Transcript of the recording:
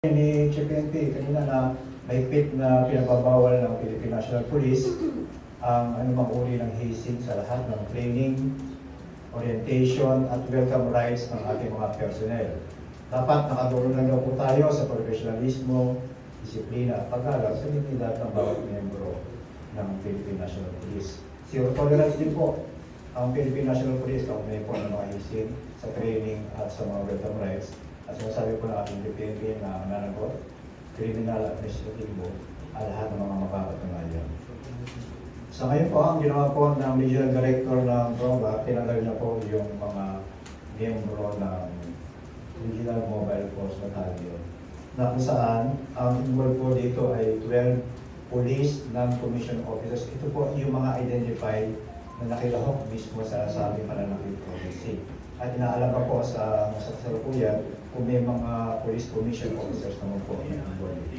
Ni Chief PNP kanina na mahigpit na pinababawal ng Philippine National Police ang anumang uri ng hazing sa lahat ng training, orientation at welcome rights ng ating mga personnel. Dapat nakatulong lang daw po tayo sa professionalismo, disiplina at pag-aral sa dignidad ng bawat miyembro ng Philippine National Police. Zero tolerance din po ang Philippine National Police kung may po ng mga hazing sa training at sa mga welcome rights. At sinasabi po ng ating PNP na mananagot, criminal at administratibo at lahat ng mga mapapatunayan. Sa ngayon po, ang ginawa po ng Regional Director ng PROMA, tinanggal niya po yung mga miyembro ng Regional Mobile Force Battalion na kung saan ang involved po dito ay 12 police non-commissioned officers. Ito po yung mga identified na nakilahok mismo sa sabing pananakit policy. At inaalam pa po sa kasalukuyan kung may mga police commission officers naman po na involved.